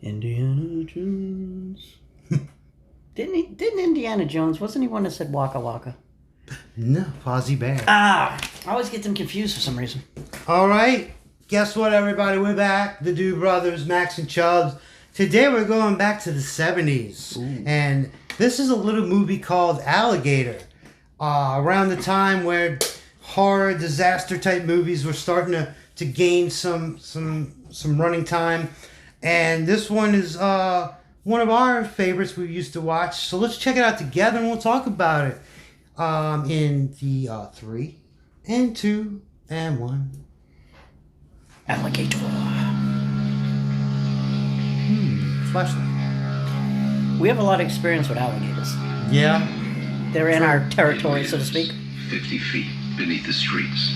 Indiana Jones. Didn't Indiana Jones, wasn't he one that said Waka Waka? No, Fozzie Bear. I always get them confused for some reason. All right. Guess what, everybody? We're back. The Dude Brothers, Max and ChuBs. Today we're going back to the 70s. Ooh. And this is a little movie called Alligator. Around the time where horror, disaster type movies were starting to gain some running time. And this one is one of our favorites we used to watch. So let's check it out together and we'll talk about it. In the 3 and 2 and 1. Alligator. Flashlight. We have a lot of experience with alligators. Yeah. They're in our territory, so to speak. 50 feet beneath the streets.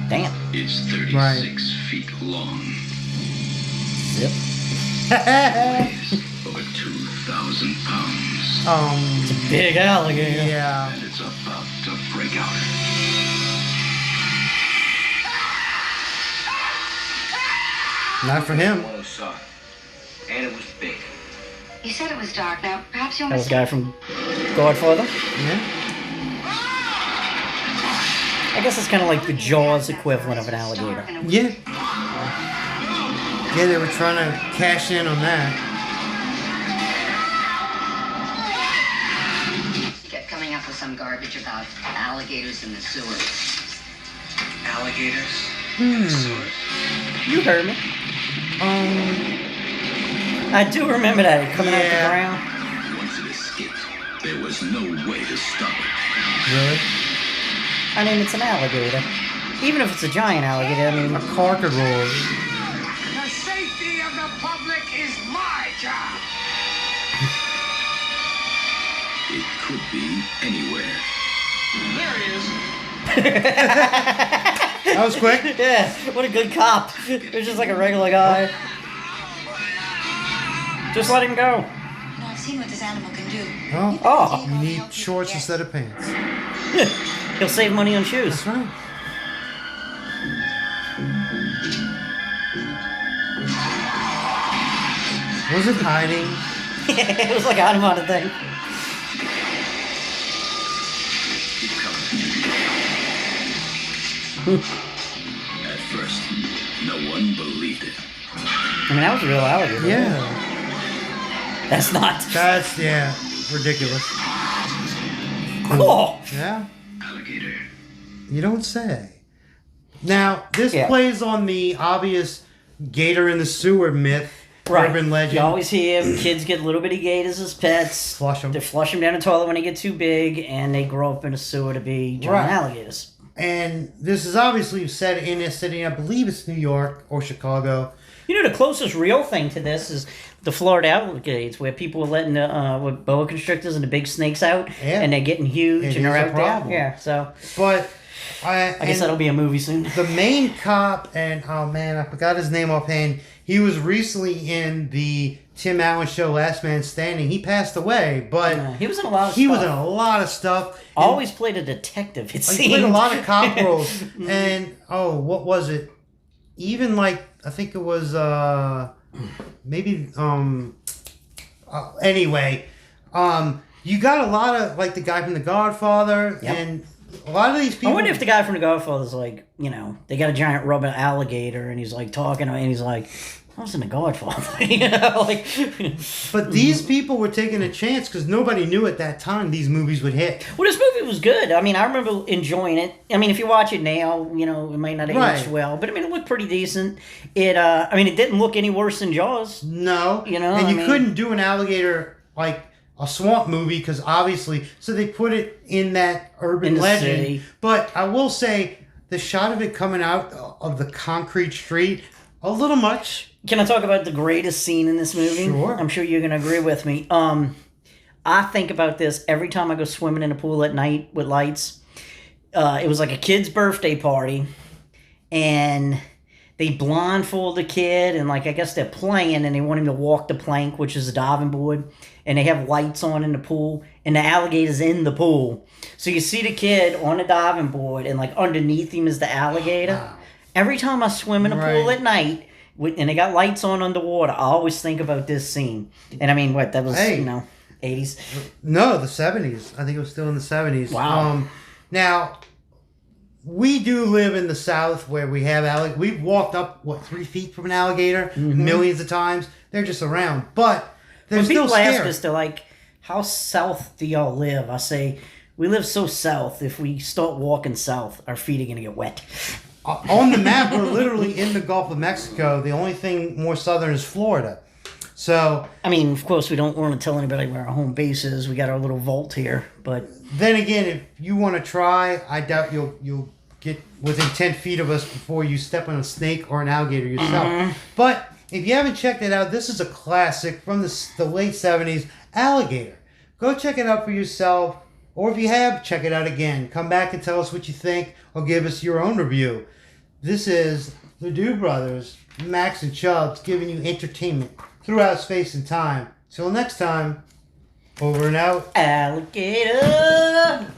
Damn. It's 36 feet long. Yep. Weighs over 2,000 pounds. It's a big alligator. Yeah. And it's about to break out. Not for him. And it was big. You said it was dark. Now, perhaps you'll That was the guy from Godfather. Yeah. I guess it's kind of like the Jaws equivalent of an alligator. Yeah. Yeah, they were trying to cash in on that. You kept coming up with some garbage about alligators in the sewers. Alligators? Sewers? You heard me. I do remember that coming out the ground. Once it escaped, there was no way to stop it. Really? I mean, it's an alligator. Even if it's a giant alligator, I mean... A car could roll. The safety of the public is my job. It could be anywhere. There it is. That was quick. Yeah, what a good cop. It was just like a regular guy. Just let him go. You know, I've seen what this animal can do. Oh. You need shorts instead of pants. He'll save money on shoes. That's right. Was it hiding? It was like an automated thing. At first, no one believed it. I mean, that was a real alligator. Yeah. That's not. That's, ridiculous. Cool. Yeah? Alligator. You don't say. Now, this Yeah. plays on the obvious gator in the sewer myth, Right. urban legend. You always hear kids get little bitty gators as pets. Flush 'em. They flush them down the toilet when they get too big, and they grow up in a sewer to be giant alligators. And this is obviously set in a city, I believe it's New York or Chicago. You know, the closest real thing to this is the Florida alligators, where people are letting the with boa constrictors and the big snakes out, and they're getting huge, It and they're is a out problem. there. Yeah, so But I guess that'll be a movie soon. the main cop, and oh man, I forgot his name offhand. He was recently in the Tim Allen show, Last Man Standing. He passed away, but He was in a lot of stuff. he was in a lot of stuff. Always played a detective, it seemed. He played a lot of cop roles. And, what was it? Even, I think it was, maybe, anyway. You got a lot of, the guy from The Godfather, and a lot of these people... I wonder if the guy from The Godfather's like, they got a giant rubber alligator, and he's, talking, and he's like... I was in The Godfather, But these people were taking a chance because nobody knew at that time these movies would hit. Well, this movie was good. I mean, I remember enjoying it. I mean, if you watch it now, it might not age well, but I mean, it looked pretty decent. It, it didn't look any worse than Jaws. No, and you couldn't do an alligator like a swamp movie because obviously, so they put it in that urban legend. City. But I will say, the shot of it coming out of the concrete street, a little much. Can I talk about the greatest scene in this movie? Sure. I'm sure you're going to agree with me. I think about this every time I go swimming in a pool at night with lights. It was like a kid's birthday party, and they blindfold the kid, and I guess they're playing, and they want him to walk the plank, which is a diving board, and they have lights on in the pool, and the alligator's in the pool. So you see the kid on the diving board, and underneath him is the alligator. Wow. Every time I swim in a pool at night, and they got lights on underwater. I always think about this scene. And I mean, what, that was, Hey. 80s? No, the 70s. I think it was still in the 70s. Wow. Now, we do live in the South where we have we've walked up, 3 feet from an alligator millions of times. They're just around. But they're When still people ask scary. us, they're like, how south do y'all live? I say, we live so south. If we start walking south, our feet are going to get wet. On the map, we're literally in the Gulf of Mexico. The only thing more southern is Florida. So, I mean, of course, we don't want to tell anybody where our home base is. We got our little vault here, but then again, if you want to try, I doubt you'll get within 10 feet of us before you step on a snake or an alligator yourself. But if you haven't checked it out, this is a classic from the late 70s, Alligator. Go check it out for yourself, or if you have, check it out again. Come back and tell us what you think, or give us your own review. This is the Dude Brothers, Max and Chubbs, giving you entertainment throughout space and time. Till next time, over and out. alligator!